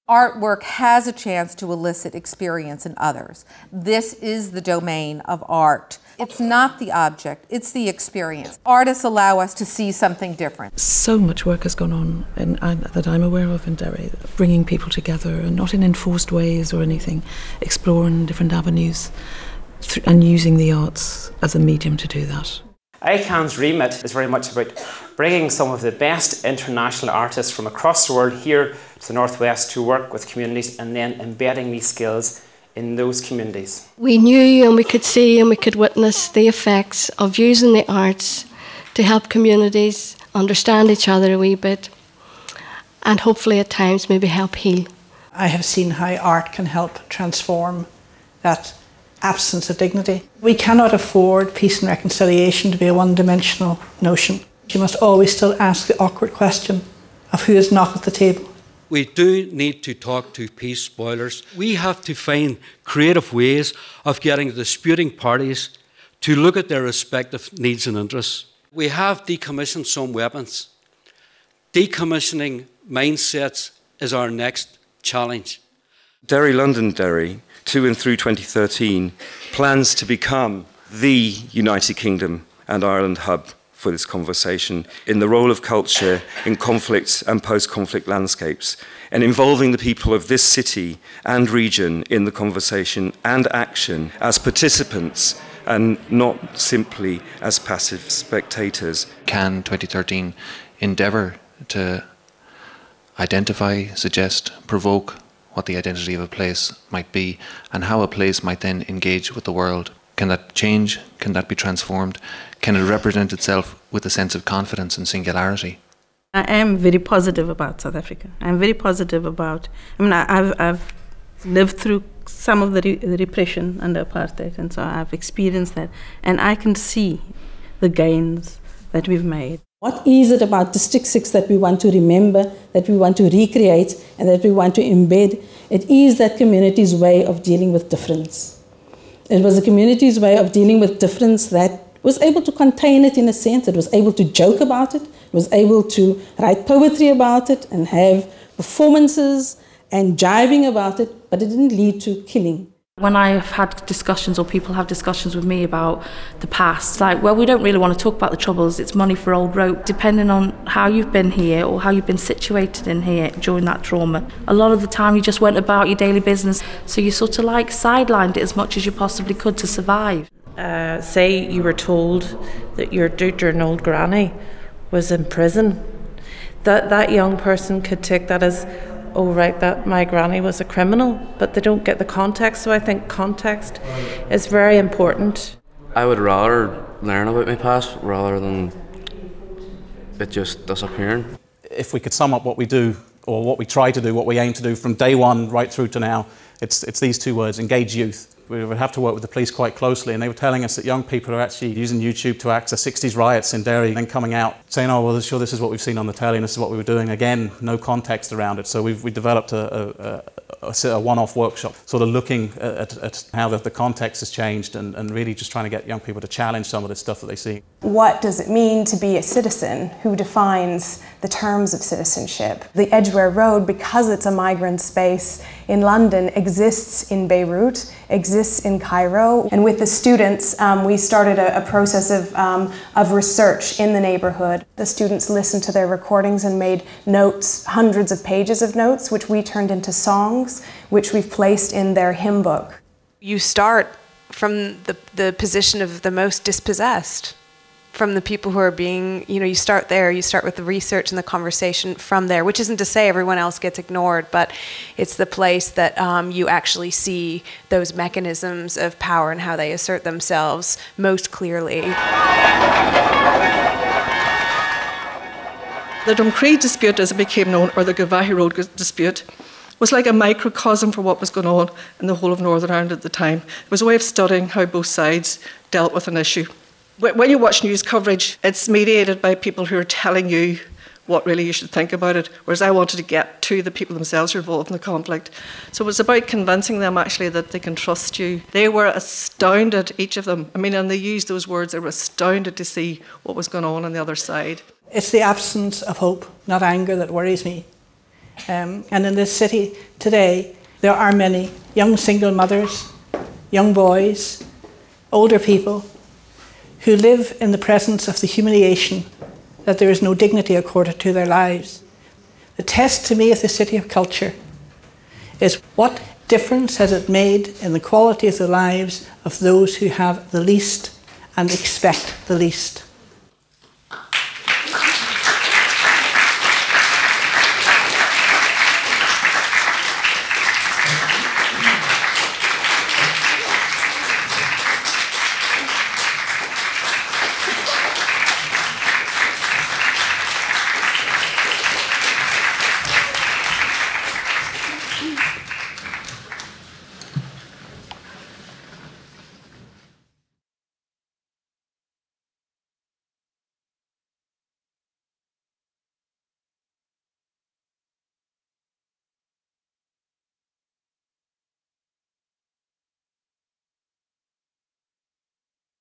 Artwork has a chance to elicit experience in others. This is the domain of art. It's not the object, it's the experience. Artists allow us to see something different. So much work has gone on that I'm aware of in Derry, bringing people together, and not in enforced ways or anything, exploring different avenues and using the arts as a medium to do that. ICAN's remit is very much about bringing some of the best international artists from across the world here to the Northwest to work with communities and then embedding these skills in those communities. We knew and we could see and we could witness the effects of using the arts to help communities understand each other a wee bit and hopefully at times maybe help heal. I have seen how art can help transform that absence of dignity. We cannot afford peace and reconciliation to be a one-dimensional notion. You must always still ask the awkward question of who is not at the table. We do need to talk to peace spoilers. We have to find creative ways of getting the disputing parties to look at their respective needs and interests. We have decommissioned some weapons. Decommissioning mindsets is our next challenge. Derry Londonderry, to and through 2013, plans to become the United Kingdom and Ireland hub for this conversation in the role of culture in conflict and post-conflict landscapes, and involving the people of this city and region in the conversation and action as participants and not simply as passive spectators. Can 2013 endeavour to identify, suggest, provoke what the identity of a place might be and how a place might then engage with the world? Can that change? Can that be transformed? Can it represent itself with a sense of confidence and singularity? I am very positive about South Africa. I'm very positive about, I've lived through some of the repression under apartheid, and so I've experienced that, and I can see the gains that we've made. What is it about District 6 that we want to remember, that we want to recreate, and that we want to embed? It is that community's way of dealing with difference. It was a community's way of dealing with difference that was able to contain it in a sense. It was able to joke about it. It was able to write poetry about it and have performances and jibing about it, but it didn't lead to killing. When I've had discussions or people have discussions with me about the past, like, well, we don't really want to talk about the Troubles, it's money for old rope. Depending on how you've been here or how you've been situated in here during that trauma, a lot of the time you just went about your daily business, so you sort of like sidelined it as much as you possibly could to survive. Say you were told that your deuter, an old granny, was in prison. That young person could take that as, oh right, that my granny was a criminal, but they don't get the context, so I think context is very important. I would rather learn about my past rather than it just disappearing. If we could sum up what we do, or what we try to do, what we aim to do from day one right through to now, it's these two words: engage youth. We would have to work with the police quite closely, and they were telling us that young people are actually using YouTube to access 60s riots in Derry, and then coming out saying, oh, well, sure, this is what we've seen on the telly and this is what we were doing. Again, no context around it. So we developed a one-off workshop, sort of looking at how the context has changed and really just trying to get young people to challenge some of the stuff that they see. What does it mean to be a citizen? Who defines the terms of citizenship? The Edgware Road, because it's a migrant space in London, exists in Beirut, exists in Cairo, and with the students we started a process of research in the neighbourhood. The students listened to their recordings and made notes, hundreds of pages of notes, which we turned into songs, which we've placed in their hymn book. You start from the position of the most dispossessed, from the people who are being, you start there, you start with the research and the conversation from there, which isn't to say everyone else gets ignored, but it's the place that you actually see those mechanisms of power and how they assert themselves most clearly. The Drumcree dispute, as it became known, or the Gavahi Road dispute, was like a microcosm for what was going on in the whole of Northern Ireland at the time. It was a way of studying how both sides dealt with an issue. When you watch news coverage, it's mediated by people who are telling you what really you should think about it, whereas I wanted to get to the people themselves who are involved in the conflict. So it was about convincing them actually that they can trust you. They were astounded, each of them. And they used those words, they were astounded to see what was going on the other side. It's the absence of hope, not anger, that worries me. And in this city today, there are many young single mothers, young boys, older people who live in the presence of the humiliation that there is no dignity accorded to their lives. The test to me of the city of culture is what difference has it made in the quality of the lives of those who have the least and expect the least.